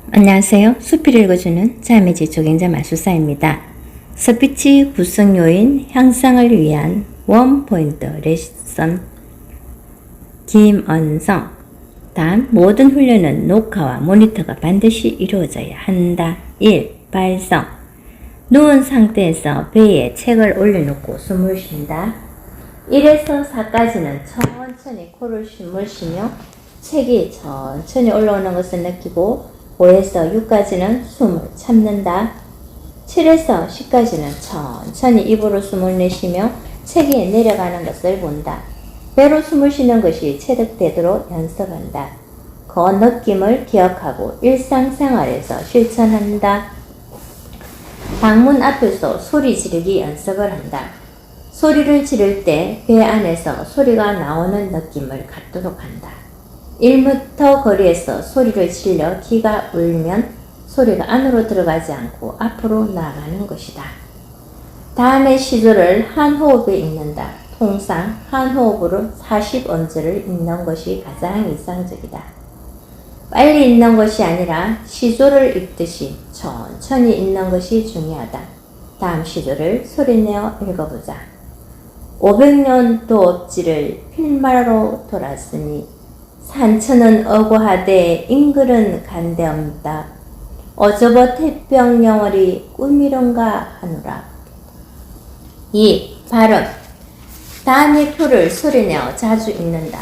안녕하세요. 숲이를 읽어주는 자매의 지촉행자 마술사입니다. 스피치 구성 요인 향상을 위한 원포인트 레슨 김언성. 단, 모든 훈련은 녹화와 모니터가 반드시 이루어져야 한다. 1. 발성. 누운 상태에서 배에 책을 올려놓고 숨을 쉰다. 1에서 4까지는 천천히 코를 숨을 쉬며 책이 천천히 올라오는 것을 느끼고 5에서 6까지는 숨을 참는다. 7에서 10까지는 천천히 입으로 숨을 내쉬며 책이 내려가는 것을 본다. 배로 숨을 쉬는 것이 체득되도록 연습한다. 그 느낌을 기억하고 일상생활에서 실천한다. 방문 앞에서 소리 지르기 연습을 한다. 소리를 지를 때 배 안에서 소리가 나오는 느낌을 갖도록 한다. 1m 거리에서 소리를 질러 귀가 울면 소리가 안으로 들어가지 않고 앞으로 나가는 것이다. 다음의 시조를 한 호흡에 읽는다. 통상 한 호흡으로 40언저를 읽는 것이 가장 이상적이다. 빨리 읽는 것이 아니라 시조를 읽듯이 천천히 읽는 것이 중요하다. 다음 시조를 소리내어 읽어보자. 500년 도업지를 필마로 돌았으니 산천은 어고하되 잉글은 간대없다. 어저버 태평영월이 꿈이런가 하노라. 2. 발음. 다음의 표를 소리내어 자주 읽는다.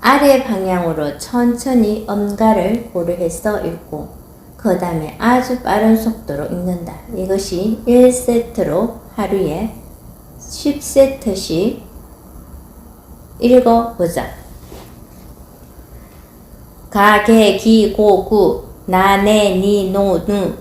아래 방향으로 천천히 음가를 고려해서 읽고 그 다음에 아주 빠른 속도로 읽는다. 이것이 1세트로 하루에 10세트씩 읽어보자. 가게 기고구 나네 니노누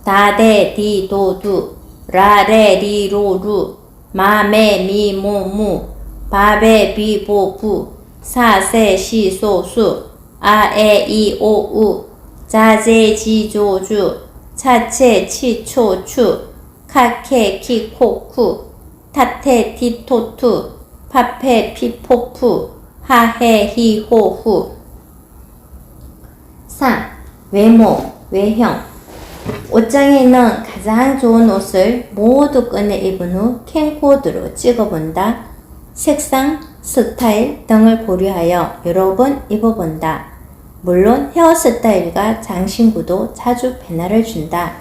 다데 디도두 라레 리로루 마메 미모무 바베 비보부 사세 시소수 아에 이오우 자제 지조주 차체 치초추 카케 키코쿠 타테 티토투 파페 피포푸 하헤 히호후. 3. 외모, 외형. 옷장에 있는 가장 좋은 옷을 모두 꺼내 입은 후 캠코더로 찍어본다. 색상, 스타일 등을 고려하여 여러 번 입어본다. 물론 헤어스타일과 장신구도 자주 변화를 준다.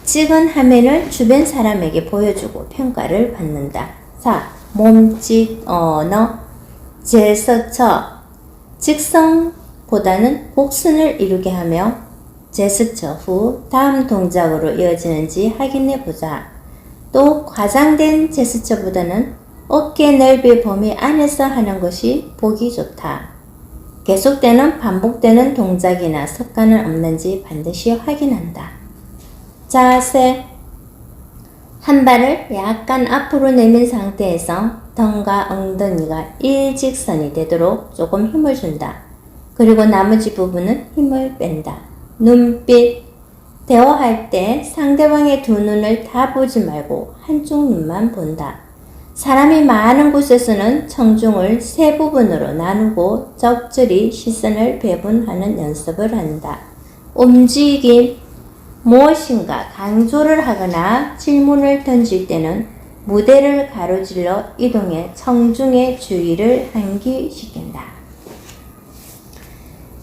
찍은 화면을 주변 사람에게 보여주고 평가를 받는다. 4. 몸짓, 언어, 제스처. 직성보다는 곡선을 이루게 하며 제스처 후 다음 동작으로 이어지는지 확인해 보자. 또 과장된 제스처보다는 어깨 넓이 범위 안에서 하는 것이 보기 좋다. 계속되는 반복되는 동작이나 습관은 없는지 반드시 확인한다. 자세. 한 발을 약간 앞으로 내민 상태에서 등과 엉덩이가 일직선이 되도록 조금 힘을 준다. 그리고 나머지 부분은 힘을 뺀다. 눈빛. 대화할 때 상대방의 두 눈을 다 보지 말고 한쪽 눈만 본다. 사람이 많은 곳에서는 청중을 세 부분으로 나누고 적절히 시선을 배분하는 연습을 한다. 움직임. 무엇인가 강조를 하거나 질문을 던질 때는 무대를 가로질러 이동해 청중의 주의를 환기시킨다.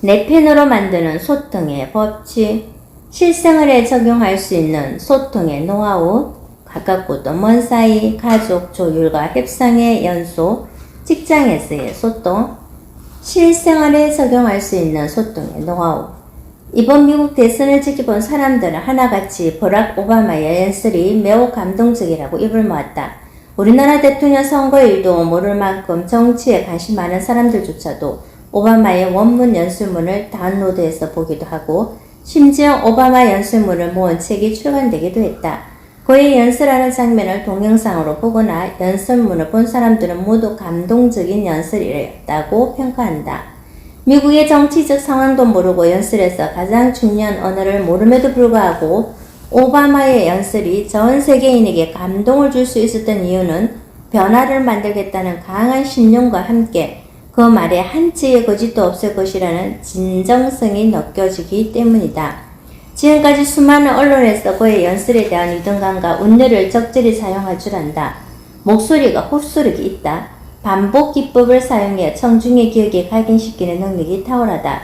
내 펜으로 만드는 소통의 법칙. 실생활에 적용할 수 있는 소통의 노하우. 가깝고 또 먼 사이, 가족, 조율과 협상의 연소, 직장에서의 소통. 실생활에 적용할 수 있는 소통의 노하우. 이번 미국 대선을 지켜본 사람들은 하나같이 버락 오바마의 연설이 매우 감동적이라고 입을 모았다. 우리나라 대통령 선거일도 모를 만큼 정치에 관심 많은 사람들조차도 오바마의 원문 연설문을 다운로드해서 보기도 하고 심지어 오바마 연설문을 모은 책이 출간되기도 했다. 그의 연설하는 장면을 동영상으로 보거나 연설문을 본 사람들은 모두 감동적인 연설이었다고 평가한다. 미국의 정치적 상황도 모르고 연설에서 가장 중요한 언어를 모름에도 불구하고 오바마의 연설이 전 세계인에게 감동을 줄 수 있었던 이유는 변화를 만들겠다는 강한 신념과 함께 그 말에 한치의 거짓도 없을 것이라는 진정성이 느껴지기 때문이다. 지금까지 수많은 언론에서 그의 연설에 대한 유등감과 운율을 적절히 사용할 줄 안다. 목소리가 흡수력이 있다. 반복 기법을 사용해 청중의 기억에 각인시키는 능력이 탁월하다.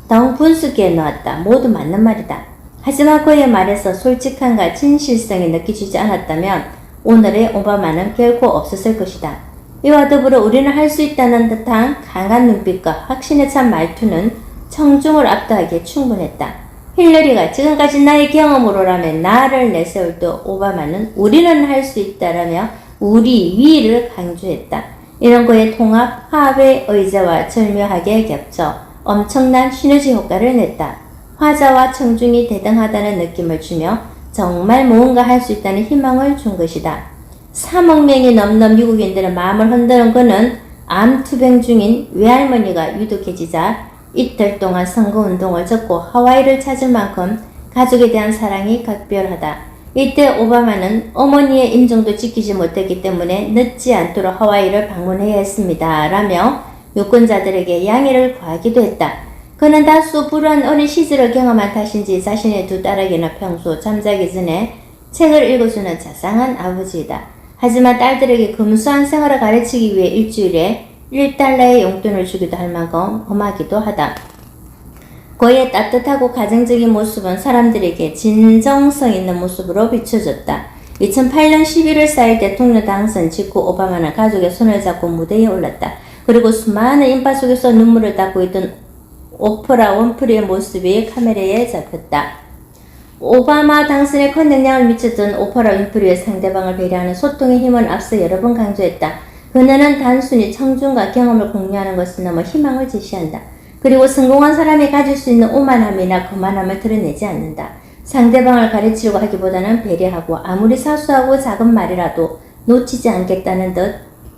덩 분수기에 놓았다. 모두 맞는 말이다. 하지만 그의 말에서 솔직함과 진실성이 느껴지지 않았다면 오늘의 오바마는 결코 없었을 것이다. 이와 더불어 우리는 할 수 있다는 듯한 강한 눈빛과 확신에 찬 말투는 청중을 압도하기에 충분했다. 힐러리가 지금까지 나의 경험으로라면 나를 내세울 때 오바마는 우리는 할 수 있다라며 우리 위를 강조했다. 이런 그의 통합, 화합의 의제와 절묘하게 겹쳐 엄청난 시너지 효과를 냈다. 화자와 청중이 대등하다는 느낌을 주며 정말 무언가 할 수 있다는 희망을 준 것이다. 3억 명이 넘는 미국인들의 마음을 흔드는 그는 암투병 중인 외할머니가 유독해지자 이틀 동안 선거운동을 접고 하와이를 찾을 만큼 가족에 대한 사랑이 각별하다. 이때 오바마는 어머니의 임종도 지키지 못했기 때문에 늦지 않도록 하와이를 방문해야 했습니다. 라며 유권자들에게 양해를 구하기도 했다. 그는 다수 불우한 어린 시절을 경험한 탓인지 자신의 두 딸에게는 평소 잠자기 전에 책을 읽어주는 자상한 아버지이다. 하지만 딸들에게 금수한 생활을 가르치기 위해 일주일에 1달러의 용돈을 주기도 할 만큼 험하기도 하다. 그의 따뜻하고 가정적인 모습은 사람들에게 진정성 있는 모습으로 비춰졌다. 2008년 11월 4일 대통령 당선 직후 오바마는 가족의 손을 잡고 무대에 올랐다. 그리고 수많은 인파 속에서 눈물을 닦고 있던 오프라 윈프리의 모습이 카메라에 잡혔다. 오바마 당선에 큰 영향을 미쳤던 오프라 윈프리의 상대방을 배려하는 소통의 힘은 앞서 여러 번 강조했다. 그녀는 단순히 청중과 경험을 공유하는 것을 넘어 희망을 제시한다. 그리고 성공한 사람이 가질 수 있는 오만함이나 거만함을 드러내지 않는다. 상대방을 가르치려고 하기보다는 배려하고 아무리 사소하고 작은 말이라도 놓치지 않겠다는 듯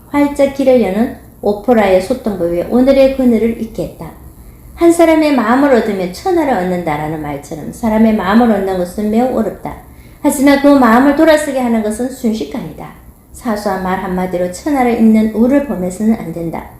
활짝 길을 여는 오프라의 소통법이 오늘의 그늘을 잇게 했다. 한 사람의 마음을 얻으면 천하를 얻는다라는 말처럼 사람의 마음을 얻는 것은 매우 어렵다. 하지만 그 마음을 돌아서게 하는 것은 순식간이다. 사소한 말 한마디로 천하를 잇는 우를 범해서는 안 된다.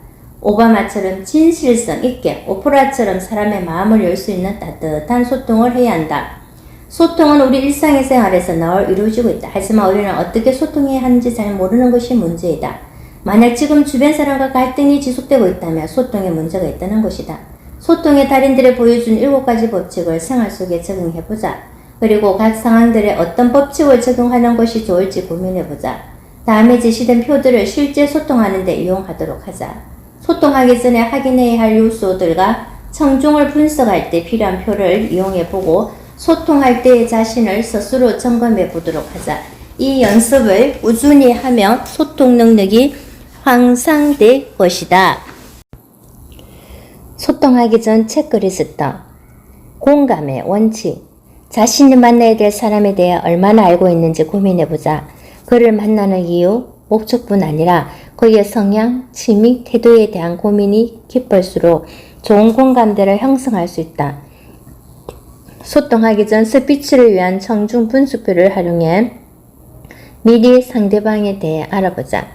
오바마처럼 진실성 있게 오프라처럼 사람의 마음을 열 수 있는 따뜻한 소통을 해야 한다. 소통은 우리 일상의 생활에서 늘 이루어지고 있다. 하지만 우리는 어떻게 소통해야 하는지 잘 모르는 것이 문제이다. 만약 지금 주변 사람과 갈등이 지속되고 있다면 소통에 문제가 있다는 것이다. 소통의 달인들이 보여준 7가지 법칙을 생활 속에 적용해보자. 그리고 각 상황들에 어떤 법칙을 적용하는 것이 좋을지 고민해보자. 다음에 제시된 표들을 실제 소통하는 데 이용하도록 하자. 소통하기 전에 확인해야 할 요소들과 청중을 분석할 때 필요한 표를 이용해보고 소통할 때의 자신을 스스로 점검해보도록 하자. 이 연습을 꾸준히 하면 소통 능력이 향상될 것이다. 소통하기 전 체크리스트. 공감의 원칙. 자신이 만나야 될 사람에 대해 얼마나 알고 있는지 고민해보자. 그를 만나는 이유, 목적뿐 아니라 그의 성향, 취미, 태도에 대한 고민이 깊을수록 좋은 공감대를 형성할 수 있다. 소통하기 전 스피치를 위한 청중 분수표를 활용해 미리 상대방에 대해 알아보자.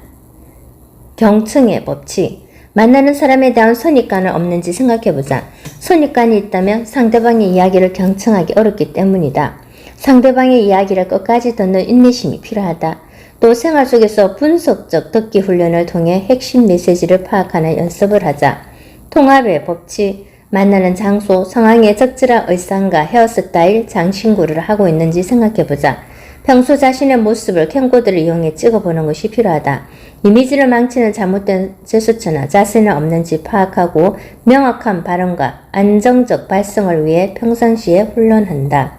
경청의 법칙. 만나는 사람에 대한 선입관은 없는지 생각해보자. 선입관이 있다면 상대방의 이야기를 경청하기 어렵기 때문이다. 상대방의 이야기를 끝까지 듣는 인내심이 필요하다. 또 생활 속에서 분석적 듣기 훈련을 통해 핵심 메시지를 파악하는 연습을 하자. 통합의 법칙. 만나는 장소, 상황에 적절한 의상과 헤어스타일, 장신구를 하고 있는지 생각해보자. 평소 자신의 모습을 캠코더를 이용해 찍어보는 것이 필요하다. 이미지를 망치는 잘못된 제스처나 자세는 없는지 파악하고 명확한 발언과 안정적 발성을 위해 평상시에 훈련한다.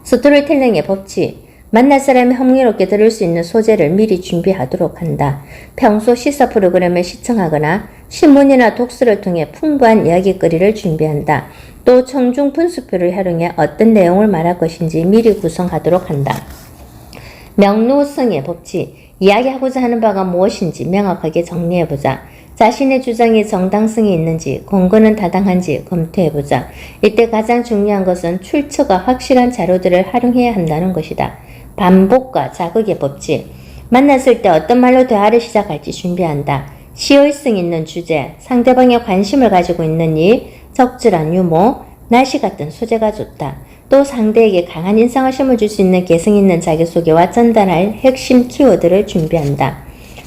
스토리텔링의 법칙. 만날 사람이 흥미롭게 들을 수 있는 소재를 미리 준비하도록 한다. 평소 시사 프로그램을 시청하거나 신문이나 독서를 통해 풍부한 이야기거리를 준비한다. 또 청중 분수표를 활용해 어떤 내용을 말할 것인지 미리 구성하도록 한다. 명료성의 법칙. 이야기하고자 하는 바가 무엇인지 명확하게 정리해보자. 자신의 주장이 정당성이 있는지, 근거는 타당한지 검토해보자. 이때 가장 중요한 것은 출처가 확실한 자료들을 활용해야 한다는 것이다. 반복과 자극의 법칙. 만났을 때 어떤 말로 대화를 시작할지 준비한다. 시의성 있는 주제, 상대방의 관심을 가지고 있는 일, 적절한 유머, 날씨 같은 소재가 좋다. 또 상대에게 강한 인상을 심어줄 수 있는 개성 있는 자기소개와 전달할 핵심 키워드를 준비한다.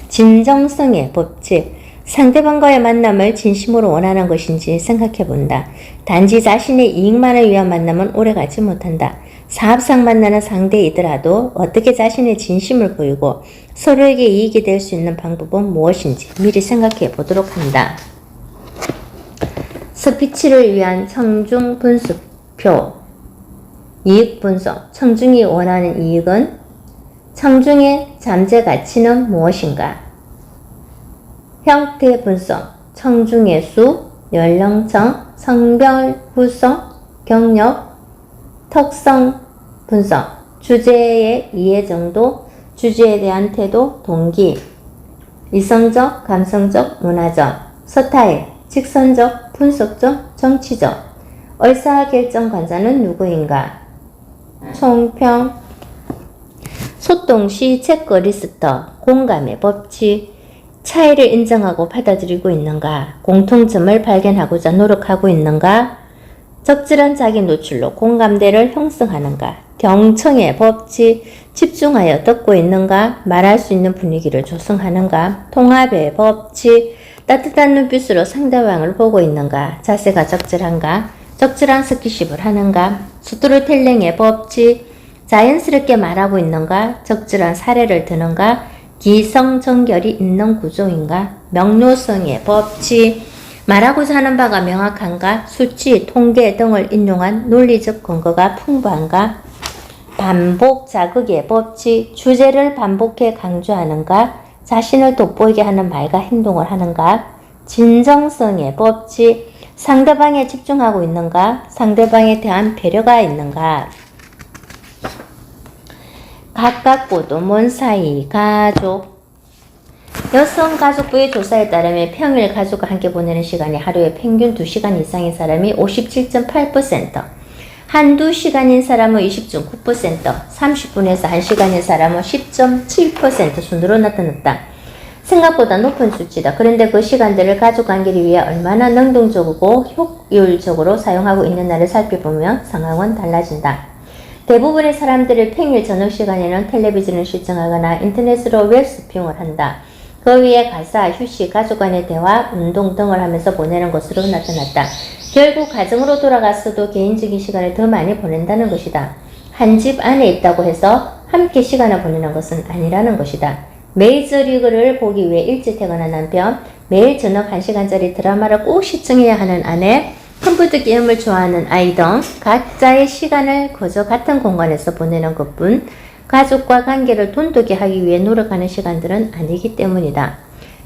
진정성의 법칙. 상대방과의 만남을 진심으로 원하는 것인지 생각해 본다. 단지 자신의 이익만을 위한 만남은 오래가지 못한다. 사업상 만나는 상대이더라도 어떻게 자신의 진심을 보이고 서로에게 이익이 될 수 있는 방법은 무엇인지 미리 생각해 보도록 한다. 스피치를 위한 청중 분수표. 이익 분석. 청중이 원하는 이익은? 청중의 잠재 가치는 무엇인가? 형태 분석. 청중의 수, 연령층, 성별 구성, 경력, 특성 분석. 주제의 이해 정도, 주제에 대한 태도, 동기, 이성적, 감성적, 문화적, 스타일, 직선적, 분석적, 정치적. 의사결정관자는 누구인가? 총평. 소통 시 체크리스트, 공감의 법칙. 차이를 인정하고 받아들이고 있는가? 공통점을 발견하고자 노력하고 있는가? 적절한 자기 노출로 공감대를 형성하는가? 경청의 법칙. 집중하여 듣고 있는가? 말할 수 있는 분위기를 조성하는가? 통합의 법칙. 따뜻한 눈빛으로 상대방을 보고 있는가? 자세가 적절한가? 적절한 스킨십을 하는가? 스토리텔링의 법칙. 자연스럽게 말하고 있는가? 적절한 사례를 드는가? 기성정결이 있는 구조인가? 명료성의 법칙. 말하고자 하는 바가 명확한가? 수치, 통계 등을 인용한 논리적 근거가 풍부한가? 반복 자극의 법칙. 주제를 반복해 강조하는가? 자신을 돋보이게 하는 말과 행동을 하는가? 진정성의 법칙. 상대방에 집중하고 있는가? 상대방에 대한 배려가 있는가? 가깝고도 먼 사이 가족. 여성가족부의 조사에 따르면 평일 가족과 함께 보내는 시간이 하루에 평균 2시간 이상인 사람이 57.8%, 한두 시간인 사람은 20.9%, 30분에서 1시간인 사람은 10.7% 순으로 나타났다. 생각보다 높은 수치다. 그런데 그 시간들을 가족관계를 위해 얼마나 능동적이고 효율적으로 사용하고 있는가를 살펴보면 상황은 달라진다. 대부분의 사람들이 평일 저녁 시간에는 텔레비전을 시청하거나 인터넷으로 웹서핑을 한다. 그 위에 가사, 휴식, 가족 간의 대화, 운동 등을 하면서 보내는 것으로 나타났다. 결국 가정으로 돌아갔어도 개인적인 시간을 더 많이 보낸다는 것이다. 한 집 안에 있다고 해서 함께 시간을 보내는 것은 아니라는 것이다. 메이저리그를 보기 위해 일찍 퇴근한 남편, 매일 저녁 1시간짜리 드라마를 꼭 시청해야 하는 아내, 컴퓨터 게임을 좋아하는 아이 등 각자의 시간을 그저 같은 공간에서 보내는 것뿐 가족과 관계를 돈독히 하기 위해 노력하는 시간들은 아니기 때문이다.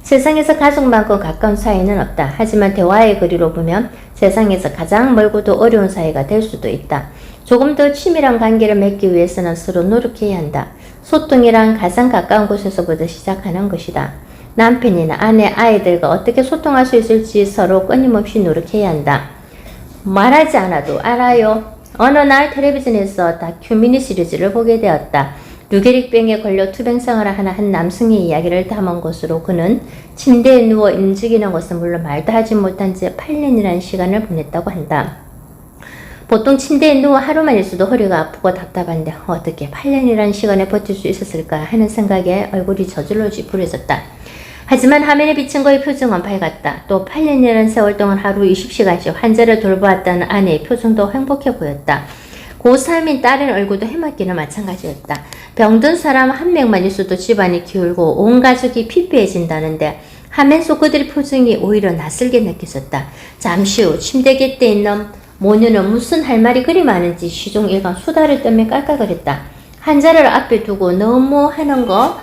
세상에서 가족만큼 가까운 사이는 없다. 하지만 대화의 거리로 보면 세상에서 가장 멀고도 어려운 사이가 될 수도 있다. 조금 더 친밀한 관계를 맺기 위해서는 서로 노력해야 한다. 소통이란 가장 가까운 곳에서부터 시작하는 것이다. 남편이나 아내, 아이들과 어떻게 소통할 수 있을지 서로 끊임없이 노력해야 한다. 말하지 않아도 알아요. 어느 날 텔레비전에서 다큐 미니 시리즈를 보게 되었다. 류게릭병에 걸려 투병생활을 하는 한 남성의 이야기를 담은 것으로 그는 침대에 누워 움직이는 것은 물론 말도 하지 못한 채 8년이라는 시간을 보냈다고 한다. 보통 침대에 누워 하루만 있어도 허리가 아프고 답답한데 어떻게 8년이라는 시간에 버틸 수 있었을까 하는 생각에 얼굴이 저절로 찌푸려졌다. 하지만 화면에 비친 그의 표정은 밝았다. 또 8년이라는 세월 동안 하루 20시간씩 환자를 돌보았다는 아내의 표정도 행복해 보였다. 고3인 딸의 얼굴도 해맑기는 마찬가지였다. 병든 사람 한 명만 있어도 집안이 기울고 온 가족이 피폐해진다는데 화면 속 그들의 표정이 오히려 낯설게 느껴졌다. 잠시 후 침대 곁에 있는 모녀는 무슨 할 말이 그리 많은지 시종일관 수다를 떨며 깔깔거렸다. 환자를 앞에 두고 너무 하는 거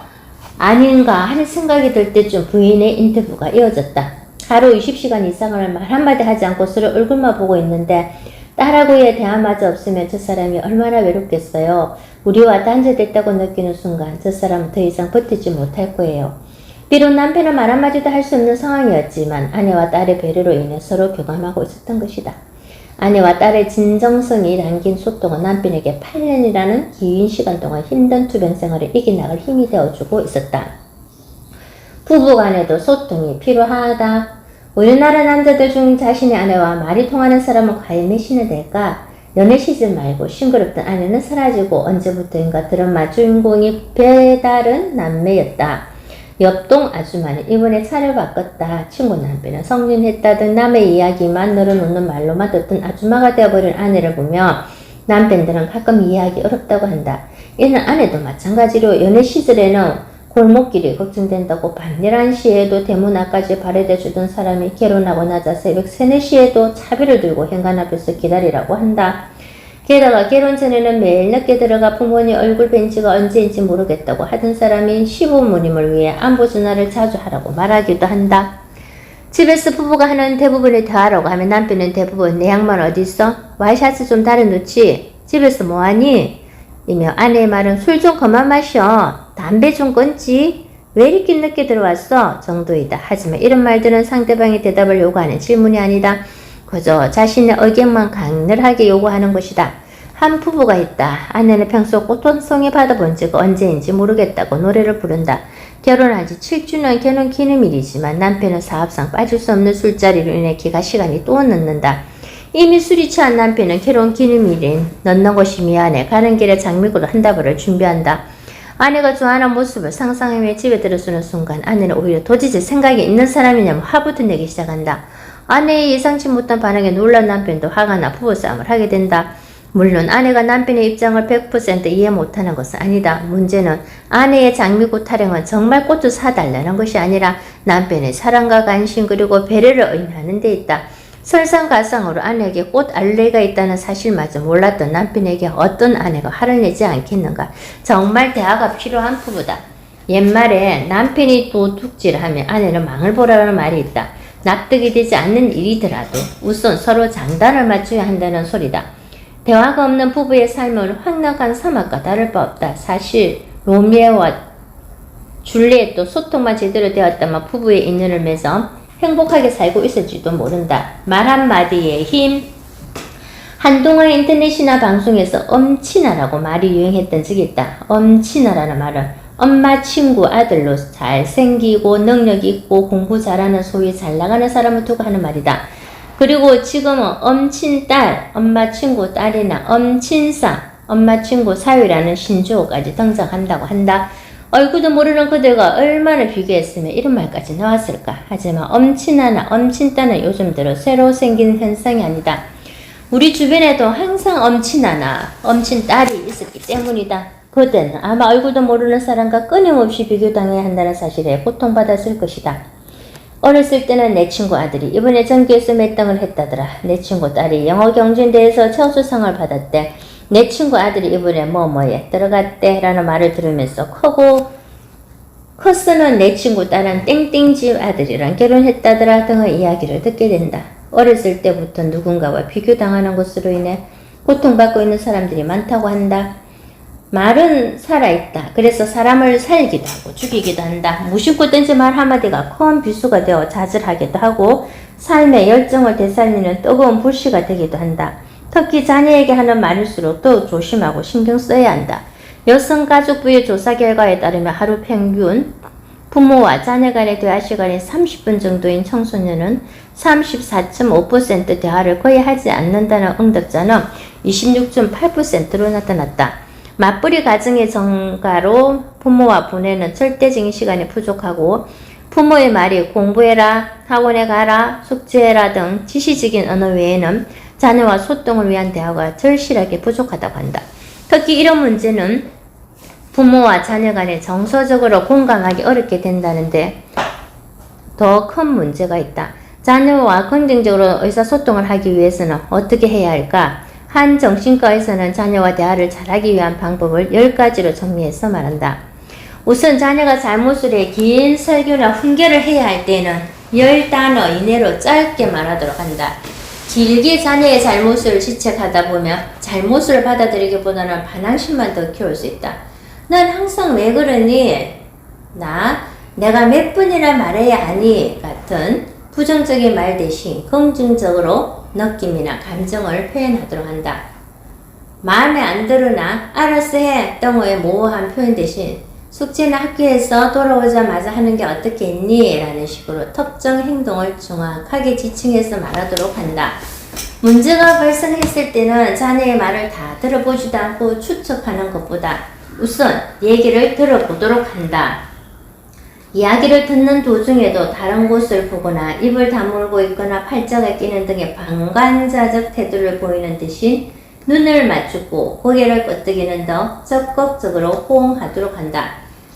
아닌가 하는 생각이 들 때쯤 부인의 인터뷰가 이어졌다. 하루 20시간 이상을 말 한마디 하지 않고 서로 얼굴만 보고 있는데 딸하고의 대화마저 없으면 저 사람이 얼마나 외롭겠어요. 우리와 단절됐다고 느끼는 순간 저 사람은 더 이상 버티지 못할 거예요. 비록 남편은 말 한마디도 할 수 없는 상황이었지만 아내와 딸의 배려로 인해 서로 교감하고 있었던 것이다. 아내와 딸의 진정성이 담긴 소통은 남편에게 8년이라는 긴 시간 동안 힘든 투병 생활을 이겨나갈 힘이 되어주고 있었다. 부부간에도 소통이 필요하다. 우리나라 남자들 중 자신의 아내와 말이 통하는 사람은 과연 몇이나 될까? 연애 시즌 말고 싱그럽던 아내는 사라지고 언제부터인가 드라마 주인공이 배다른 남매였다. 옆동 아주머니 이번에 차를 바꿨다. 친구 남편은 성진했다 등 남의 이야기만 늘어놓는 말로만 듣던 아줌마가 되어버린 아내를 보며 남편들은 가끔 이해하기 어렵다고 한다. 이는 아내도 마찬가지로 연애 시절에는 골목길이 걱정된다고 밤 11시에도 대문 앞까지 발에대 주던 사람이 결혼하고 나자 새벽 3, 4시에도 차비를 들고 현관 앞에서 기다리라고 한다. 게다가 결혼 전에는 매일 늦게 들어가 부모님 얼굴 뵌 지가 언제인지 모르겠다고 하던 사람이 시부모님을 위해 안부 전화를 자주 하라고 말하기도 한다. 집에서 부부가 하는 대부분의 대화라고 하면 남편은 대부분 내 양말 어디 있어? 와이셔츠 좀 다려놓지? 집에서 뭐하니? 이며 아내의 말은 술 좀 그만 마셔. 담배 좀 끊지? 왜 이렇게 늦게 들어왔어? 정도이다. 하지만 이런 말들은 상대방의 대답을 요구하는 질문이 아니다. 그저 자신의 의견만 강렬하게 요구하는 것이다. 한 부부가 있다. 아내는 평소 고통성에 받아본 적 언제인지 모르겠다고 노래를 부른다. 결혼한 지 7주년 결혼 기념일이지만 남편은 사업상 빠질 수 없는 술자리로 인해 기가 시간이 또 늦는다. 이미 술이 취한 남편은 결혼 기념일인 넣는 것이 미안해 가는 길에 장미구로 한 다발을 준비한다. 아내가 좋아하는 모습을 상상하며 집에 들어서는 순간 아내는 오히려 도대체 생각이 있는 사람이냐며 화부터 내기 시작한다. 아내의 예상치 못한 반응에 놀란 남편도 화가 나 부부싸움을 하게 된다. 물론 아내가 남편의 입장을 100% 이해 못하는 것은 아니다. 문제는 아내의 장미꽃 타령은 정말 꽃을 사달라는 것이 아니라 남편의 사랑과 관심 그리고 배려를 의미하는 데 있다. 설상가상으로 아내에게 꽃 알레가 있다는 사실마저 몰랐던 남편에게 어떤 아내가 화를 내지 않겠는가. 정말 대화가 필요한 부부다. 옛말에 남편이 도둑질하면 아내는 망을 보라는 말이 있다. 납득이 되지 않는 일이더라도 우선 서로 장단을 맞춰야 한다는 소리다. 대화가 없는 부부의 삶은 황량한 사막과 다를 바 없다. 사실 로미오와 줄리엣도 소통만 제대로 되었다면 부부의 인연을 맺어 행복하게 살고 있을지도 모른다. 말 한마디의 힘. 한동안 인터넷이나 방송에서 엄친아라고 말이 유행했던 적이 있다. 엄친아라는 말은 엄마 친구 아들로 잘생기고 능력 있고 공부 잘하는 소위 잘나가는 사람을 두고 하는 말이다. 그리고 지금은 엄친딸, 엄마 친구 딸이나 엄친사, 엄마 친구 사위라는 신조어까지 등장한다고 한다. 얼굴도 모르는 그들과 얼마나 비교했으면 이런 말까지 나왔을까. 하지만 엄친아나 엄친딸은 요즘 들어 새로 생긴 현상이 아니다. 우리 주변에도 항상 엄친아나 엄친딸이 있었기 때문이다. 그때는 아마 얼굴도 모르는 사람과 끊임없이 비교당해야 한다는 사실에 고통받았을 것이다. 어렸을 때는 내 친구 아들이 이번에 전교에서 몇 등을 했다더라. 내 친구 딸이 영어 경진대회에서 최우수상을 받았대. 내 친구 아들이 이번에 뭐뭐에 들어갔대 라는 말을 들으면서 커서는 내 친구 딸은 땡땡집 아들이랑 결혼했다더라 등의 이야기를 듣게 된다. 어렸을 때부터 누군가와 비교당하는 것으로 인해 고통받고 있는 사람들이 많다고 한다. 말은 살아있다. 그래서 사람을 살기도 하고 죽이기도 한다. 무심코 던진 말 한마디가 큰 비수가 되어 자질하기도 하고 삶의 열정을 되살리는 뜨거운 불씨가 되기도 한다. 특히 자녀에게 하는 말일수록 더욱 조심하고 신경 써야 한다. 여성가족부의 조사 결과에 따르면 하루 평균 부모와 자녀 간의 대화 시간이 30분 정도인 청소년은 34.5% 대화를 거의 하지 않는다는 응답자는 26.8%로 나타났다. 맞벌이 가정의 증가로 부모와 보내는 절대적인 시간이 부족하고 부모의 말이 공부해라, 학원에 가라, 숙제해라 등 지시적인 언어 외에는 자녀와 소통을 위한 대화가 절실하게 부족하다고 한다. 특히 이런 문제는 부모와 자녀 간에 정서적으로 공감하기 어렵게 된다는데 더 큰 문제가 있다. 자녀와 긍정적으로 의사소통을 하기 위해서는 어떻게 해야 할까? 한 정신과에서는 자녀와 대화를 잘하기 위한 방법을 10가지로 정리해서 말한다. 우선 자녀가 잘못을 해 긴 설교나 훈계를 해야 할 때는 10단어 이내로 짧게 말하도록 한다. 길게 자녀의 잘못을 지적하다 보면 잘못을 받아들이기보다는 반항심만 더 키울 수 있다. 난 항상 왜 그러니? 내가 몇 번이나 말해야 하니? 같은 부정적인 말 대신 긍정적으로 느낌이나 감정을 표현하도록 한다. 마음에 안 들으나 알아서 해 등의 모호한 표현 대신 숙제나 학교에서 돌아오자마자 하는 게 어떻겠니? 라는 식으로 특정 행동을 정확하게 지칭해서 말하도록 한다. 문제가 발생했을 때는 자네의 말을 다 들어보지도 않고 추측하는 것보다 우선 얘기를 들어보도록 한다. 이야기를 듣는 도중에도 다른 곳을 보거나 입을 다물고 있거나 팔짱을 끼는 등의 방관자적 태도를 보이는 대신 눈을 맞추고 고개를 끄덕이는 더 적극적으로 호응하도록 한다.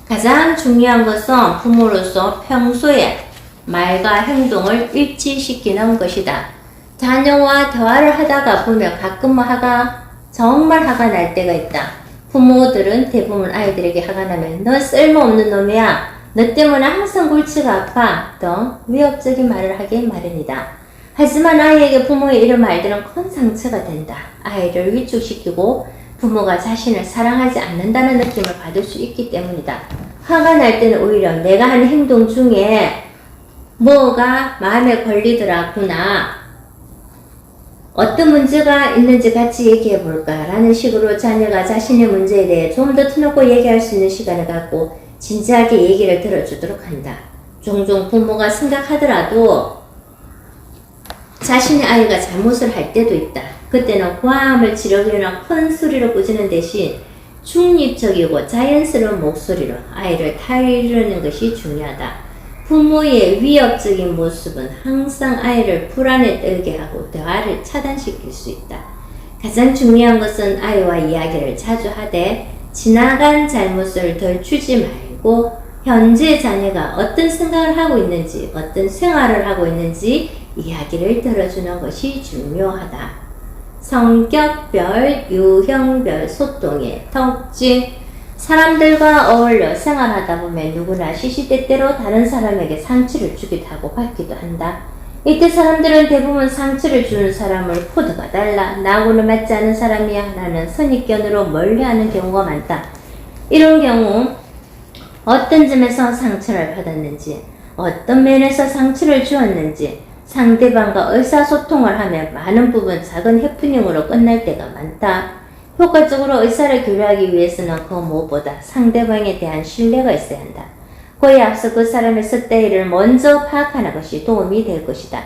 가장 중요한 것은 부모로서 평소에 말과 행동을 일치시키는 것이다. 자녀와 대화를 하다가 보면 가끔 정말 화가 날 때가 있다. 부모들은 대부분 아이들에게 화가 나면 너 쓸모없는 놈이야. 너 때문에 항상 골치가 아파. 더 위협적인 말을 하기 마련이다. 하지만 아이에게 부모의 이런 말들은 큰 상처가 된다. 아이를 위축시키고 부모가 자신을 사랑하지 않는다는 느낌을 받을 수 있기 때문이다. 화가 날 때는 오히려 내가 하는 행동 중에 뭐가 마음에 걸리더라구나. 어떤 문제가 있는지 같이 얘기해 볼까? 라는 식으로 자녀가 자신의 문제에 대해 좀 더 터놓고 얘기할 수 있는 시간을 갖고 진지하게 얘기를 들어주도록 한다. 종종 부모가 생각하더라도 자신의 아이가 잘못을 할 때도 있다. 그때는 고함을 지르거나 큰 소리로 꾸짖는 대신 중립적이고 자연스러운 목소리로 아이를 타이르는 것이 중요하다. 부모의 위협적인 모습은 항상 아이를 불안에 떨게 하고 대화를 차단시킬 수 있다. 가장 중요한 것은 아이와 이야기를 자주 하되 지나간 잘못을 덜추지 말고 현재 자녀가 어떤 생각을 하고 있는지 어떤 생활을 하고 있는지 이야기를 들어주는 것이 중요하다. 성격별, 유형별 소통의 특징. 사람들과 어울려 생활하다 보면 누구나 시시때때로 다른 사람에게 상처를 주기도 하고 받기도 한다. 이때 사람들은 대부분 상처를 주는 사람을 코드가 달라, 나하고는 맞지 않는 사람이야 라는 선입견으로 멀리하는 경우가 많다. 이런 경우 어떤 점에서 상처를 받았는지, 어떤 면에서 상처를 주었는지 상대방과 의사소통을 하면 많은 부분 작은 해프닝으로 끝날 때가 많다. 효과적으로 의사를 교류하기 위해서는 그 무엇보다 상대방에 대한 신뢰가 있어야 한다. 그에 앞서 그 사람의 습대를 먼저 파악하는 것이 도움이 될 것이다.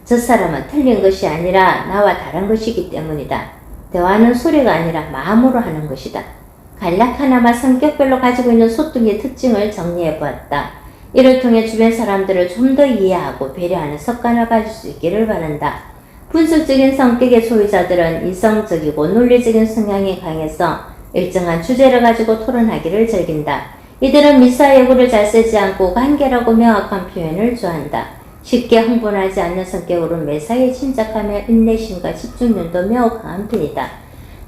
저 사람은 틀린 것이 아니라 나와 다른 것이기 때문이다. 대화는 소리가 아니라 마음으로 하는 것이다. 간략하나마 성격별로 가지고 있는 소통의 특징을 정리해 보았다. 이를 통해 주변 사람들을 좀 더 이해하고 배려하는 습관을 가질 수 있기를 바란다. 분석적인 성격의 소유자들은 이성적이고 논리적인 성향이 강해서 일정한 주제를 가지고 토론하기를 즐긴다. 이들은 미사여구를 잘 쓰지 않고 간결하고 명확한 표현을 좋아한다. 쉽게 흥분하지 않는 성격으로 매사에 침착하며 인내심과 집중력도 매우 강한 편이다.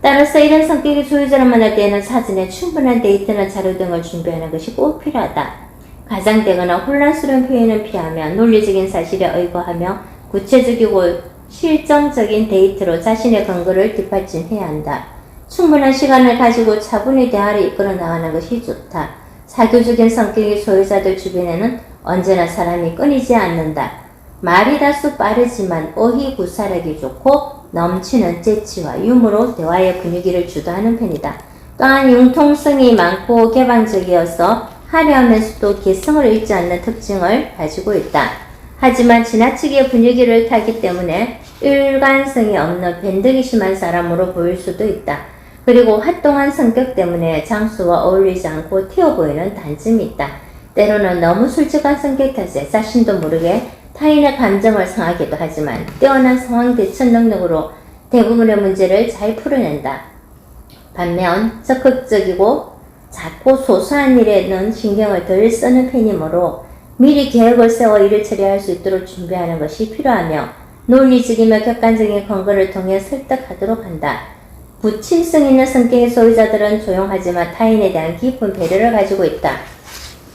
따라서 이런 성격의 소유자를 만날 때에는 사전에 충분한 데이터나 자료 등을 준비하는 것이 꼭 필요하다. 가장되거나 혼란스러운 표현은 피하며 논리적인 사실에 의거하며 구체적이고 실정적인 데이터로 자신의 근거를 뒷받침해야 한다. 충분한 시간을 가지고 차분히 대화를 이끌어 나가는 것이 좋다. 사교적인 성격의 소유자들 주변에는 언제나 사람이 끊이지 않는다. 말이 다소 빠르지만 어휘구사력이 좋고 넘치는 재치와 유머로 대화의 분위기를 주도하는 편이다. 또한 융통성이 많고 개방적이어서 화려하면서도 개성을 잃지 않는 특징을 가지고 있다. 하지만 지나치게 분위기를 타기 때문에 일관성이 없는 변덕이 심한 사람으로 보일 수도 있다. 그리고 활동한 성격 때문에 장수와 어울리지 않고 튀어 보이는 단점이 있다. 때로는 너무 솔직한 성격 탓에 자신도 모르게 타인의 감정을 상하기도 하지만 뛰어난 상황 대처 능력으로 대부분의 문제를 잘 풀어낸다. 반면 적극적이고 작고 소소한 일에는 신경을 덜 쓰는 편이므로 미리 계획을 세워 일을 처리할 수 있도록 준비하는 것이 필요하며 논리적이며 객관적인 근거를 통해 설득하도록 한다. 부침성 있는 성격의 소유자들은 조용하지만 타인에 대한 깊은 배려를 가지고 있다.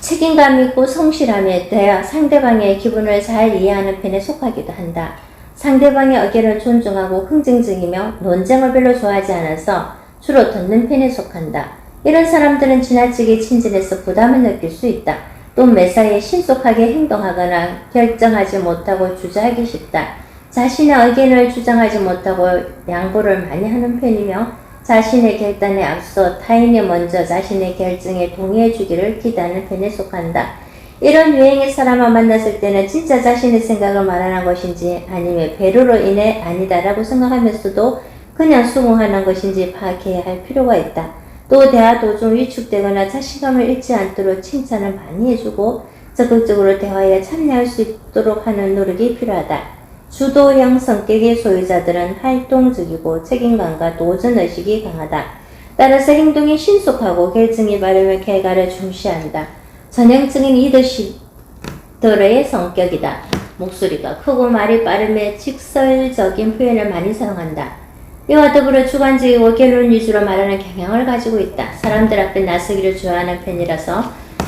책임감 있고 성실함에 대해 상대방의 기분을 잘 이해하는 편에 속하기도 한다. 상대방의 의견을 존중하고 긍정적이며 논쟁을 별로 좋아하지 않아서 주로 듣는 편에 속한다. 이런 사람들은 지나치게 친절해서 부담을 느낄 수 있다. 또 매사에 신속하게 행동하거나 결정하지 못하고 주저하기 쉽다. 자신의 의견을 주장하지 못하고 양보를 많이 하는 편이며 자신의 결단에 앞서 타인이 먼저 자신의 결정에 동의해주기를 기대하는 편에 속한다. 이런 유행의 사람을 만났을 때는 진짜 자신의 생각을 말하는 것인지 아니면 배려로 인해 아니다라고 생각하면서도 그냥 수긍하는 것인지 파악해야 할 필요가 있다. 또 대화 도중 위축되거나 자신감을 잃지 않도록 칭찬을 많이 해주고 적극적으로 대화에 참여할 수 있도록 하는 노력이 필요하다. 주도형 성격의 소유자들은 활동적이고 책임감과 도전의식이 강하다. 따라서 행동이 신속하고 결정이 빠르면 결과를 중시한다. 전형적인 리더십들의 성격이다. 목소리가 크고 말이 빠르며 직설적인 표현을 많이 사용한다. 이와 더불어 주관적이고 결론 위주로 말하는 경향을 가지고 있다. 사람들 앞에 나서기를 좋아하는 편이라서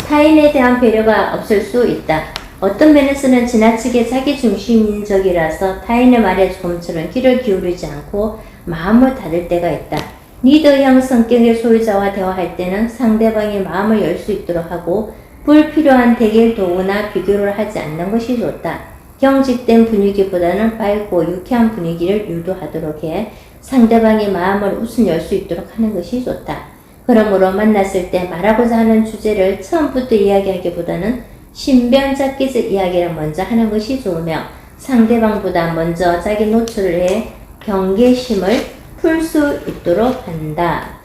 타인에 대한 배려가 없을 수 있다. 어떤 면에서는 지나치게 자기중심적이라서 타인의 말에 조금처럼 귀를 기울이지 않고 마음을 닫을 때가 있다. 리더형 성격의 소유자와 대화할 때는 상대방의 마음을 열 수 있도록 하고 불필요한 대결 도구나 비교를 하지 않는 것이 좋다. 경직된 분위기보다는 밝고 유쾌한 분위기를 유도하도록 해 상대방의 마음을 우선 열 수 있도록 하는 것이 좋다. 그러므로 만났을 때 말하고자 하는 주제를 처음부터 이야기하기보다는 신변잡기적 이야기를 먼저 하는 것이 좋으며 상대방보다 먼저 자기 노출을 해 경계심을 풀 수 있도록 한다.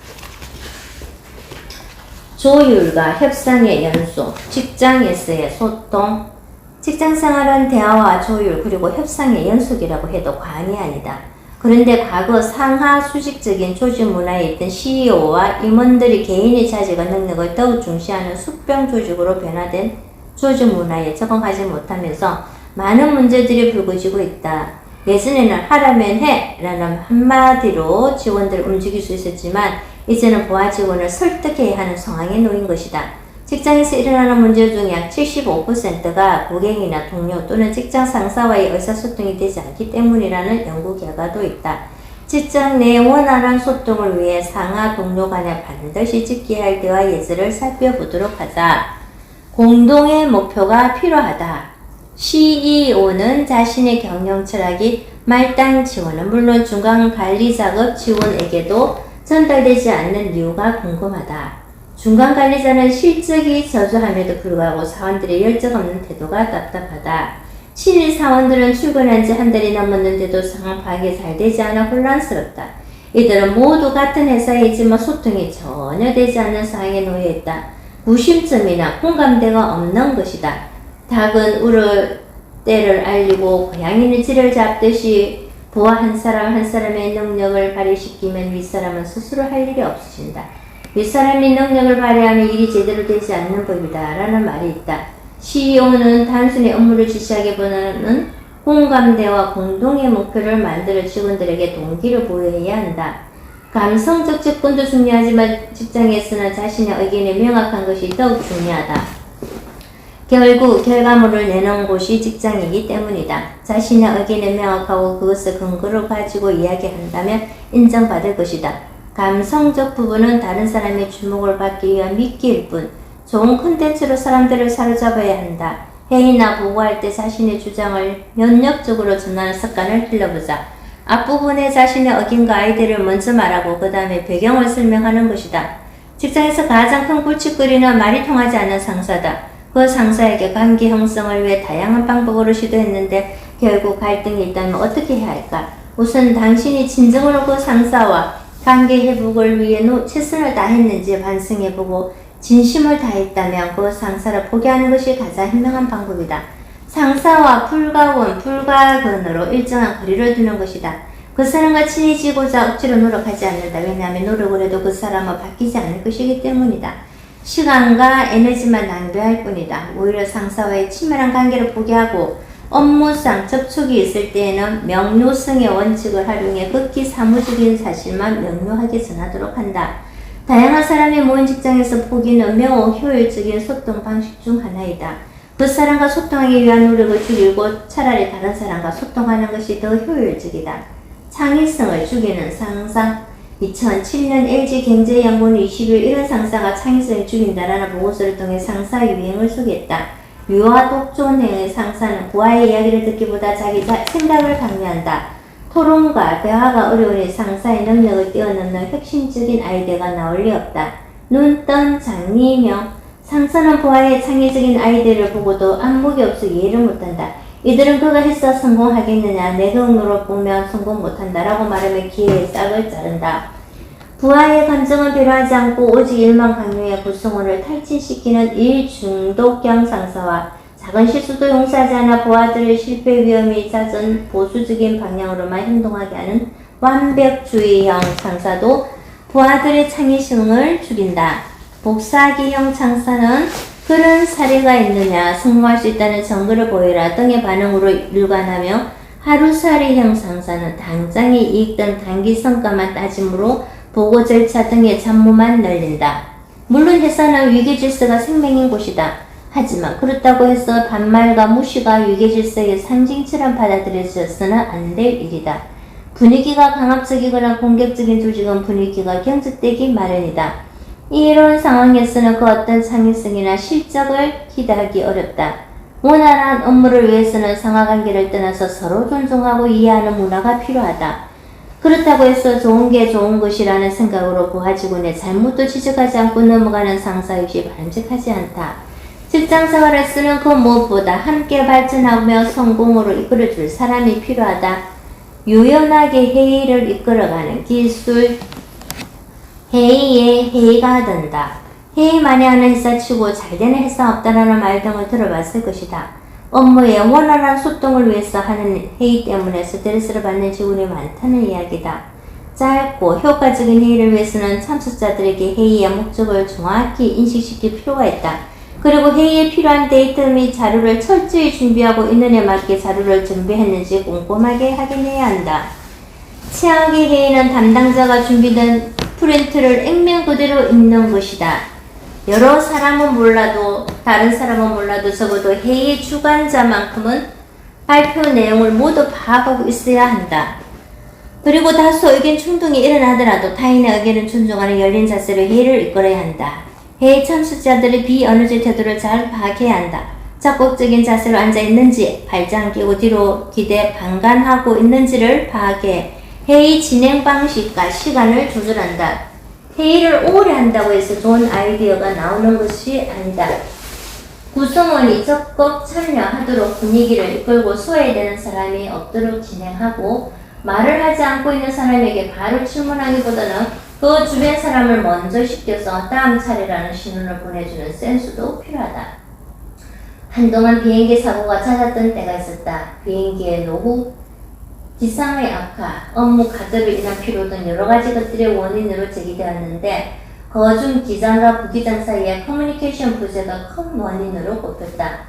조율과 협상의 연수, 직장에서의 소통, 직장생활은 대화와 조율 그리고 협상의 연속이라고 해도 과언이 아니다. 그런데 과거 상하 수직적인 조직 문화에 있던 CEO와 임원들이 개인의 자질과 능력을 더욱 중시하는 숙병 조직으로 변화된 조직 문화에 적응하지 못하면서 많은 문제들이 불거지고 있다. 예전에는 하라면 해 라는 한마디로 직원들을 움직일 수 있었지만 이제는 부하 직원을 설득해야 하는 상황에 놓인 것이다. 직장에서 일어나는 문제 중 약 75%가 고객이나 동료 또는 직장 상사와의 의사소통이 되지 않기 때문이라는 연구 결과도 있다. 직장 내 원활한 소통을 위해 상하 동료 간에 반드시 지켜야 할 대화 예절을 살펴보도록 하자. 공동의 목표가 필요하다. CEO는 자신의 경영 철학이 말단 지원은 물론 중간 관리 작업 지원에게도 전달되지 않는 이유가 궁금하다. 중간 관리자는 실적이 저조함에도 불구하고 사원들의 열정 없는 태도가 답답하다. 신입 사원들은 출근한 지 한 달이 넘었는데도 상황 파악이 잘 되지 않아 혼란스럽다. 이들은 모두 같은 회사에 있지만 소통이 전혀 되지 않는 상황에 놓여 있다. 무심점이나 공감대가 없는 것이다. 닭은 울을 때를 알리고 고양이는 쥐를 잡듯이 부하 한 사람 한 사람의 능력을 발휘시키면 윗사람은 스스로 할 일이 없어진다. 윗사람이 능력을 발휘하면 일이 제대로 되지 않는 법이다 라는 말이 있다. CEO는 단순히 업무를 지시하기보다는 공감대와 공동의 목표를 만들어 직원들에게 동기를 보여야 한다. 감성적 접근도 중요하지만 직장에서는 자신의 의견이 명확한 것이 더욱 중요하다. 결국 결과물을 내는 곳이 직장이기 때문이다. 자신의 의견이 명확하고 그것을 근거로 가지고 이야기한다면 인정받을 것이다. 감성적 부분은 다른 사람의 주목을 받기 위한 미끼일 뿐 좋은 콘텐츠로 사람들을 사로잡아야 한다. 회의나 보고할 때 자신의 주장을 면역적으로 전하는 습관을 길러보자. 앞부분에 자신의 의견과 아이디어를 먼저 말하고 그 다음에 배경을 설명하는 것이다. 직장에서 가장 큰 골칫거리는 말이 통하지 않는 상사다. 그 상사에게 관계 형성을 위해 다양한 방법으로 시도했는데 결국 갈등이 있다면 어떻게 해야 할까? 우선 당신이 진정으로 그 상사와 관계 회복을 위해 최선을 다했는지 반성해보고 진심을 다했다면 그 상사를 포기하는 것이 가장 현명한 방법이다. 상사와 불가근으로 일정한 거리를 두는 것이다. 그 사람과 친해지고자 억지로 노력하지 않는다. 왜냐하면 노력을 해도 그 사람은 바뀌지 않을 것이기 때문이다. 시간과 에너지만 낭비할 뿐이다. 오히려 상사와의 친밀한 관계를 포기하고 업무상 접촉이 있을 때에는 명료성의 원칙을 활용해 극히 사무적인 사실만 명료하게 전하도록 한다. 다양한 사람이 모인 직장에서 포기는 매우 효율적인 소통 방식 중 하나이다. 그 사람과 소통하기 위한 노력을 줄이고 차라리 다른 사람과 소통하는 것이 더 효율적이다. 창의성을 죽이는 상상. 2007년 LG경제연구원 20일 이런 상사가 창의성을 죽인다라는 보고서를 통해 상사 유행을 소개했다. 유아 독존형의 상사는 부하의 이야기를 듣기보다 자기 생각을 강요한다. 토론과 대화가 어려우니 상사의 능력을 뛰어넘는 혁신적인 아이디어가 나올 리 없다. 눈뜬 장리명. 상사는 부하의 창의적인 아이디어를 보고도 안목이 없어 이해를 못한다. 이들은 그가 했어 성공하겠느냐, 내 경로로 보면 성공 못한다라고 말하며 기회의 싹을 자른다. 부하의 감정은 배려하지 않고 오직 일만 강요해 구성원을 탈진시키는 일 중독형 상사와 작은 실수도 용서하지 않아 부하들의 실패 위험이 잦은 보수적인 방향으로만 행동하게 하는 완벽주의형 상사도 부하들의 창의성을 죽인다. 복사기형 상사는 그런 사례가 있느냐, 성공할 수 있다는 증거를 보여라 등의 반응으로 일관하며 하루살이형 상사는 당장의 이익 등 단기 성과만 따짐으로 보고 절차 등의 잡무만 늘린다. 물론 회사는 위계질서가 생명인 곳이다. 하지만 그렇다고 해서 반말과 무시가 위계질서의 상징처럼 받아들여져서는 안 될 일이다. 분위기가 강압적이거나 공격적인 조직은 분위기가 경직되기 마련이다. 이런 상황에서는 그 어떤 창의성이나 실적을 기대하기 어렵다. 원활한 업무를 위해서는 상하관계를 떠나서 서로 존중하고 이해하는 문화가 필요하다. 그렇다고 해서 좋은 게 좋은 것이라는 생각으로 부하 직원의 잘못도 지적하지 않고 넘어가는 상사 역시 바람직하지 않다. 직장생활에서는 그 무엇보다 함께 발전하며 성공으로 이끌어줄 사람이 필요하다. 유연하게 회의를 이끌어가는 기술, 회의에 회의가 된다. 회의 많이 하는 회사 치고 잘 되는 회사 없다라는 말 등을 들어봤을 것이다. 업무의 원활한 소통을 위해서 하는 회의 때문에 스트레스를 받는 직원이 많다는 이야기다. 짧고 효과적인 회의를 위해서는 참석자들에게 회의의 목적을 정확히 인식시킬 필요가 있다. 그리고 회의에 필요한 데이터 및 자료를 철저히 준비하고 인원에 맞게 자료를 준비했는지 꼼꼼하게 확인해야 한다. 최악의 회의는 담당자가 준비된 프린트를 액면 그대로 읽는 것이다. 여러 사람은 몰라도 다른 사람은 몰라도 적어도 회의 주관자만큼은 발표 내용을 모두 파악하고 있어야 한다. 그리고 다소 의견 충돌이 일어나더라도 타인의 의견을 존중하는 열린 자세로 회의를 이끌어야 한다. 회의 참석자들의 비언어적 태도를 잘 파악해야 한다. 적극적인 자세로 앉아있는지, 발장 끼고 뒤로 기대 방관하고 있는지를 파악해 회의 진행 방식과 시간을 조절한다. 회의를 오래 한다고 해서 좋은 아이디어가 나오는 것이 아니다. 구성원이 적극 참여하도록 분위기를 이끌고 소외되는 사람이 없도록 진행하고 말을 하지 않고 있는 사람에게 바로 질문하기보다는 그 주변 사람을 먼저 시켜서 다음 차례라는 신호를 보내주는 센스도 필요하다. 한동안 비행기 사고가 잦았던 때가 있었다. 비행기의 노후, 기상의 악화, 업무 과도로 인한 피로 등 여러 가지 것들의 원인으로 제기되었는데 그중 기장과 부기장 사이의 커뮤니케이션 부재가 큰 원인으로 꼽혔다.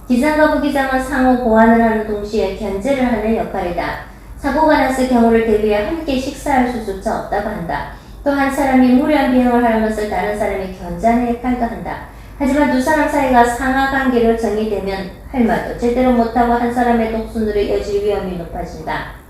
기장과 부기장은 상호 보완을 하는 동시에 견제를 하는 역할이다. 사고가 났을 경우를 대비해 함께 식사할 수조차 없다고 한다. 또 한 사람이 무리한 비행을 하는 것을 다른 사람이 견제하는 역할도 한다. 하지만 두 사람 사이가 상하관계로 정의되면 할 말도 제대로 못하고 한 사람의 독순으로 이어질 위험이 높아진다.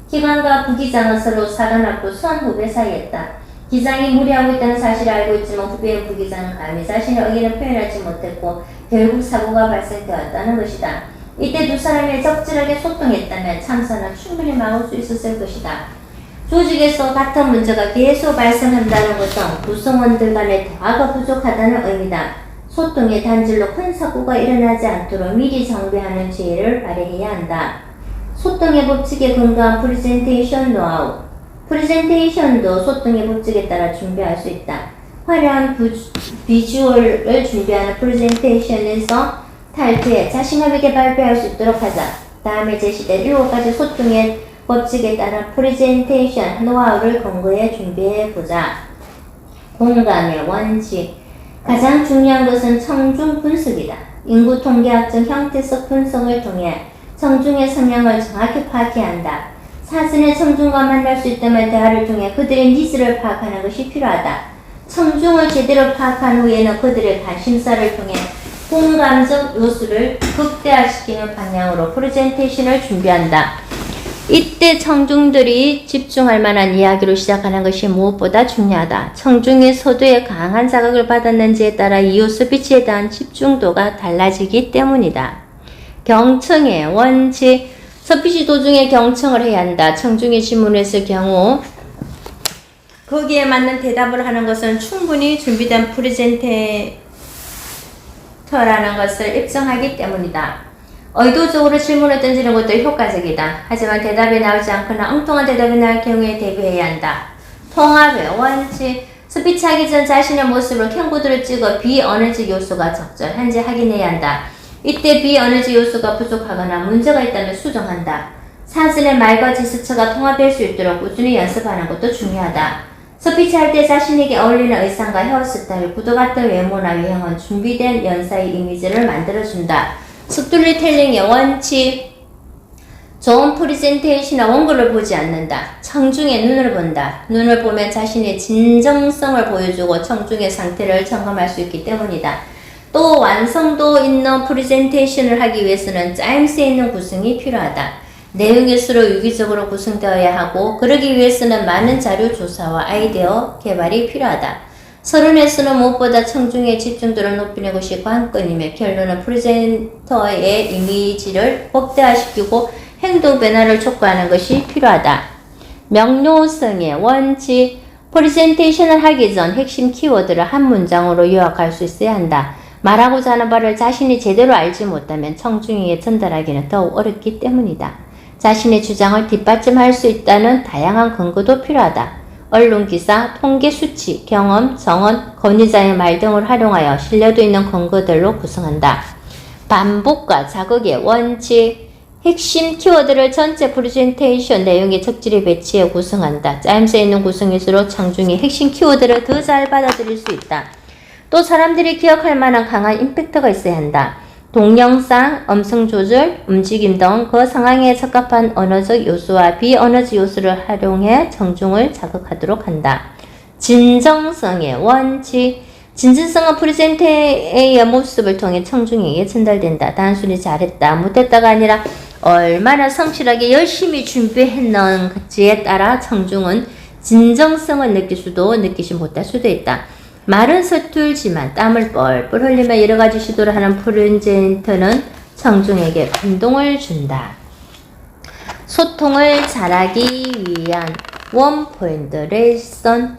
기관과 부기장은 서로 사가 났고 선후배 사이였다. 기장이 무리하고 있다는 사실을 알고 있지만 후배인 부기장은 감히 자신의 의견을 표현하지 못했고 결국 사고가 발생되었다는 것이다. 이때 두 사람이 적절하게 소통했다면 참사는 충분히 막을 수 있었을 것이다. 조직에서 같은 문제가 계속 발생한다는 것은 구성원들 간의 대화가 부족하다는 의미다. 소통의 단절로 큰 사고가 일어나지 않도록 미리 정비하는 지혜를 발휘해야 한다. 소통의 법칙에 근거한 프레젠테이션 노하우. 프레젠테이션도 소통의 법칙에 따라 준비할 수 있다. 화려한 비주얼을 준비하는 프레젠테이션에서 탈피해 자신감 있게 발표할 수 있도록 하자. 다음에 제시된 7가지 소통의 법칙에 따른 프레젠테이션 노하우를 근거해 준비해보자. 공감의 원칙. 가장 중요한 것은 청중 분석이다. 인구 통계학적 형태적 분석을 통해 청중의 성향을 정확히 파악해야 한다. 사전에 청중과 만날 수 있다면 대화를 통해 그들의 니즈를 파악하는 것이 필요하다. 청중을 제대로 파악한 후에는 그들의 관심사를 통해 공감적 요소를 극대화시키는 방향으로 프레젠테이션을 준비한다. 이때 청중들이 집중할 만한 이야기로 시작하는 것이 무엇보다 중요하다. 청중이 서두에 강한 자극을 받았는지에 따라 이후 스피치에 대한 집중도가 달라지기 때문이다. 경청의 원칙. 스피치 도중에 경청을 해야 한다. 청중이 질문했을 경우 거기에 맞는 대답을 하는 것은 충분히 준비된 프레젠테이터라는 것을 입증하기 때문이다. 의도적으로 질문을 던지는 것도 효과적이다. 하지만 대답이 나오지 않거나 엉뚱한 대답이 나올 경우에 대비해야 한다. 통합의 원칙. 스피치하기 전 자신의 모습을 캔보드를 찍어 비언어적 요소가 적절한지 확인해야 한다. 이때 비언어적 요소가 부족하거나 문제가 있다면 수정한다. 사진의 말과 제스처가 통합될 수 있도록 꾸준히 연습하는 것도 중요하다. 스피치할 때 자신에게 어울리는 의상과 헤어스타일, 구두 같은 외모나 유형은 준비된 연사의 이미지를 만들어준다. 스토리텔링의 원칙. 좋은 프레젠테이션이나 원고를 보지 않는다. 청중의 눈을 본다. 눈을 보면 자신의 진정성을 보여주고 청중의 상태를 점검할 수 있기 때문이다. 또 완성도 있는 프레젠테이션을 하기 위해서는 짜임새 있는 구성이 필요하다. 내용이 서로 유기적으로 구성되어야 하고 그러기 위해서는 많은 자료 조사와 아이디어 개발이 필요하다. 서론에서는 무엇보다 청중의 집중도를 높이는 것이 관건이며 결론은 프레젠터의 이미지를 극대화시키고 행동 변화를 촉구하는 것이 필요하다. 명료성의 원칙. 프레젠테이션을 하기 전 핵심 키워드를 한 문장으로 요약할 수 있어야 한다. 말하고자 하는 바를 자신이 제대로 알지 못하면 청중에게 전달하기는 더욱 어렵기 때문이다. 자신의 주장을 뒷받침할 수 있다는 다양한 근거도 필요하다. 언론기사, 통계 수치, 경험, 정언, 권위자의 말 등을 활용하여 신뢰도 있는 근거들로 구성한다. 반복과 자극의 원칙. 핵심 키워드를 전체 프레젠테이션 내용에 적절히 배치해 구성한다. 짜임새 있는 구성일수록 청중이 핵심 키워드를 더 잘 받아들일 수 있다. 또 사람들이 기억할 만한 강한 임팩트가 있어야 한다. 동영상, 음성 조절, 움직임 등 그 상황에 적합한 언어적 요소와 비언어적 요소를 활용해 청중을 자극하도록 한다. 진정성의 원칙. 진정성은 프레젠테의 모습을 통해 청중에게 전달된다. 단순히 잘했다, 못했다가 아니라 얼마나 성실하게 열심히 준비했는지에 따라 청중은 진정성을 느낄 수도 느끼지 못할 수도 있다. 말은 서툴지만 땀을 뻘뻘 흘리며 여러가지 시도를 하는 프레젠터는 청중에게 감동을 준다. 소통을 잘하기 위한 원포인트 레슨.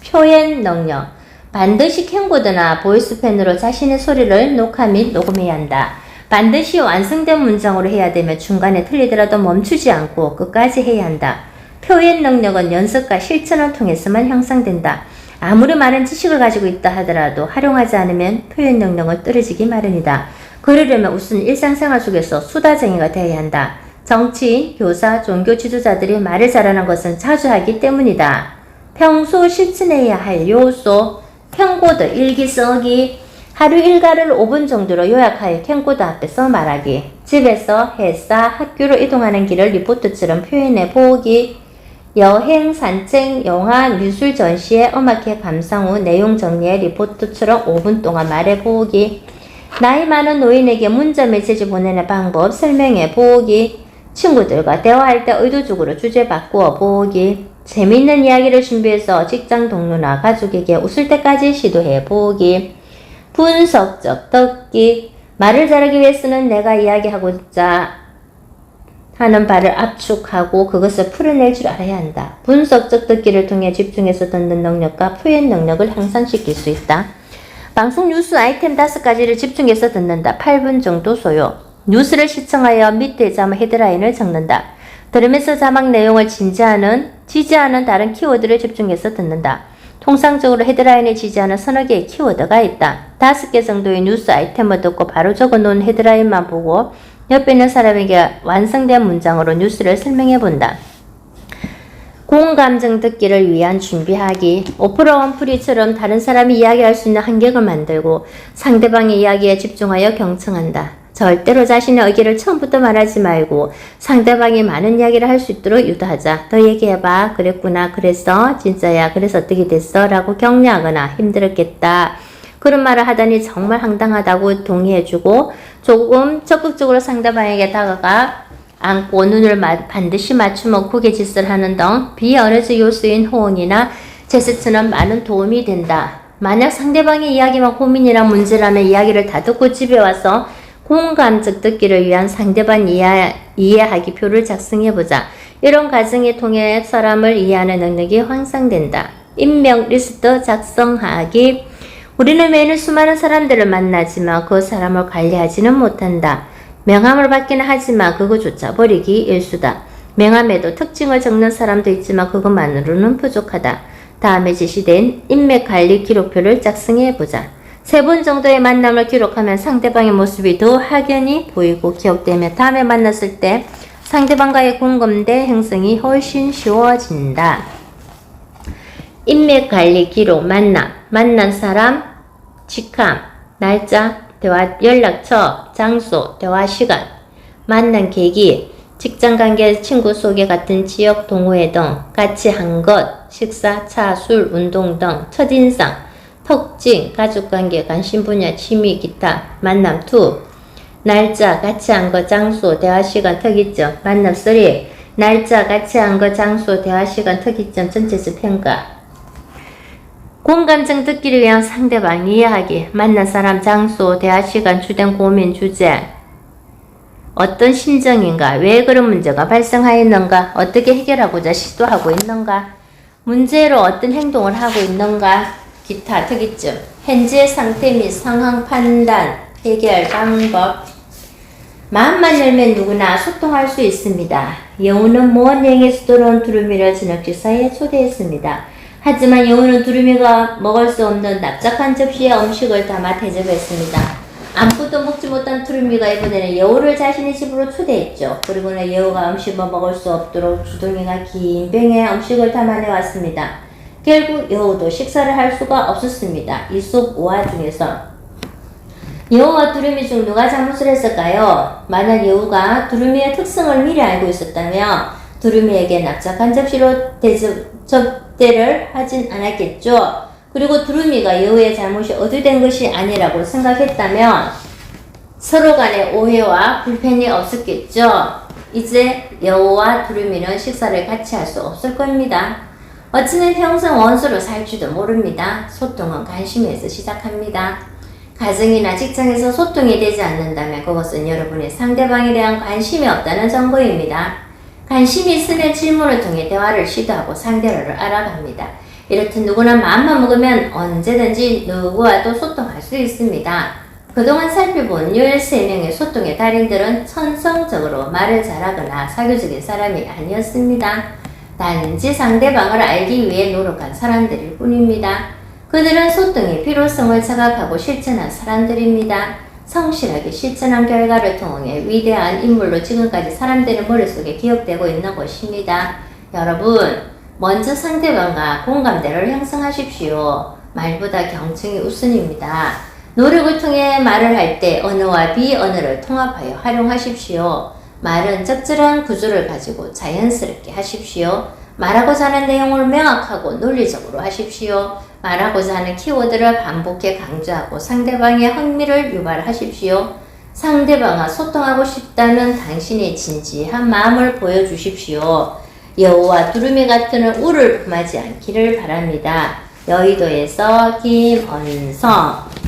표현 능력. 반드시 캔보드나 보이스펜으로 자신의 소리를 녹화 및 녹음해야 한다. 반드시 완성된 문장으로 해야 되며 중간에 틀리더라도 멈추지 않고 끝까지 해야 한다. 표현 능력은 연습과 실천을 통해서만 형성된다. 아무리 많은 지식을 가지고 있다 하더라도 활용하지 않으면 표현 능력은 떨어지기 마련이다. 그러려면 우선 일상생활 속에서 수다쟁이가 되어야 한다. 정치인, 교사, 종교 지도자들이 말을 잘하는 것은 자주 하기 때문이다. 평소 실천해야 할 요소. 캔코드 일기 쓰기. 하루 일과를 5분 정도로 요약하여 캔코드 앞에서 말하기. 집에서 회사, 학교로 이동하는 길을 리포트처럼 표현해 보기. 여행, 산책, 영화, 미술 전시회, 음악회 감상 후 내용 정리해 리포트처럼 5분 동안 말해 보기. 나이 많은 노인에게 문자 메시지 보내는 방법 설명해 보기. 친구들과 대화할 때 의도적으로 주제 바꾸어 보기. 재미있는 이야기를 준비해서 직장 동료나 가족에게 웃을 때까지 시도해 보기. 분석적 듣기. 말을 잘하기 위해서는 내가 이야기하고자 하는 바를 압축하고 그것을 풀어낼 줄 알아야 한다. 분석적 듣기를 통해 집중해서 듣는 능력과 표현 능력을 향상시킬 수 있다. 방송 뉴스 아이템 5가지를 집중해서 듣는다. 8분 정도 소요. 뉴스를 시청하여 밑에 자막 헤드라인을 적는다. 들으면서 자막 내용을 지지하는 다른 키워드를 집중해서 듣는다. 통상적으로 헤드라인에 지지하는 서너 개의 키워드가 있다. 5개 정도의 뉴스 아이템을 듣고 바로 적어놓은 헤드라인만 보고 옆에 있는 사람에게 완성된 문장으로 뉴스를 설명해 본다. 공감정 듣기를 위한 준비하기. 오프라 원프리처럼 다른 사람이 이야기할 수 있는 환경을 만들고 상대방의 이야기에 집중하여 경청한다. 절대로 자신의 의견을 처음부터 말하지 말고 상대방이 많은 이야기를 할 수 있도록 유도하자. 더 얘기해봐. 그랬구나. 그래서 진짜야. 그래서 어떻게 됐어? 라고 격려하거나 힘들었겠다. 그런 말을 하다니 정말 황당하다고 동의해주고 조금 적극적으로 상대방에게 다가가 안고 눈을 반드시 맞추며 고개짓을 하는 등 비언어적 요소인 호응이나 제스처는 많은 도움이 된다. 만약 상대방의 이야기만 고민이나 문제라면 이야기를 다 듣고 집에 와서 공감적 듣기를 위한 상대방 이해하기 표를 작성해보자. 이런 과정을 통해 사람을 이해하는 능력이 향상된다. 인명 리스트 작성하기. 우리는 매일 수많은 사람들을 만나지만 그 사람을 관리하지는 못한다. 명함을 받기는 하지만 그거조차 버리기 일수다. 명함에도 특징을 적는 사람도 있지만 그것만으로는 부족하다. 다음에 제시된 인맥관리 기록표를 작성해보자. 3번 정도의 만남을 기록하면 상대방의 모습이 더 확연히 보이고 기억되며 다음에 만났을 때 상대방과의 공감대 형성이 훨씬 쉬워진다. 인맥관리 기록 만난 사람, 직함, 날짜, 대화 연락처, 장소, 대화 시간, 만난 계기, 직장관계, 친구 소개 같은 지역 동호회 등 같이 한 것, 식사, 차, 술, 운동 등 첫인상, 특징, 가족관계, 관심 분야, 취미, 기타, 만남 2, 날짜, 같이 한 것, 장소, 대화 시간, 특이점, 만남 3, 날짜, 같이 한 것, 장소, 대화 시간, 특이점, 전체적 평가. 공감증 듣기를 위한 상대방 이해하기, 만난 사람, 장소, 대화 시간, 주된 고민, 주제, 어떤 심정인가, 왜 그런 문제가 발생하였는가, 어떻게 해결하고자 시도하고 있는가, 문제로 어떤 행동을 하고 있는가, 기타 특이점, 현재 상태 및 상황 판단, 해결 방법. 마음만 열면 누구나 소통할 수 있습니다. 여우는 먼 여행에서 들어온 두루미를 저녁 식사에 초대했습니다. 하지만 여우는 두루미가 먹을 수 없는 납작한 접시에 음식을 담아 대접했습니다. 아무것도 먹지 못한 두루미가 이번에는 여우를 자신의 집으로 초대했죠. 그리고는 여우가 음식을 먹을 수 없도록 주둥이가 긴 병에 음식을 담아내 왔습니다. 결국 여우도 식사를 할 수가 없었습니다. 이솝 오화 중에서 여우와 두루미 중 누가 잘못을 했을까요? 만약 여우가 두루미의 특성을 미리 알고 있었다면 두루미에게 납작한 접시로 접대를 하진 않았겠죠. 그리고 두루미가 여우의 잘못이 의도된 것이 아니라고 생각했다면 서로 간의 오해와 불편이 없었겠죠. 이제 여우와 두루미는 식사를 같이 할 수 없을 겁니다. 어찌는 평생 원수로 살지도 모릅니다. 소통은 관심에서 시작합니다. 가정이나 직장에서 소통이 되지 않는다면 그것은 여러분의 상대방에 대한 관심이 없다는 증거입니다. 관심이 있으면 질문을 통해 대화를 시도하고 상대를 알아갑니다. 이렇듯 누구나 마음만 먹으면 언제든지 누구와도 소통할 수 있습니다. 그동안 살펴본 13명의 소통의 달인들은 천성적으로 말을 잘하거나 사교적인 사람이 아니었습니다. 단지 상대방을 알기 위해 노력한 사람들일 뿐입니다. 그들은 소통의 필요성을 자각하고 실천한 사람들입니다. 성실하게 실천한 결과를 통해 위대한 인물로 지금까지 사람들의 머릿속에 기억되고 있는 것입니다. 여러분, 먼저 상대방과 공감대를 형성하십시오. 말보다 경청이 우선입니다. 노력을 통해 말을 할 때 언어와 비언어를 통합하여 활용하십시오. 말은 적절한 구조를 가지고 자연스럽게 하십시오. 말하고자 하는 내용을 명확하고 논리적으로 하십시오. 말하고자 하는 키워드를 반복해 강조하고 상대방의 흥미를 유발하십시오. 상대방과 소통하고 싶다는 당신의 진지한 마음을 보여주십시오. 여우와 두루미 같은 우를 범하지 않기를 바랍니다. 여의도에서 김언성.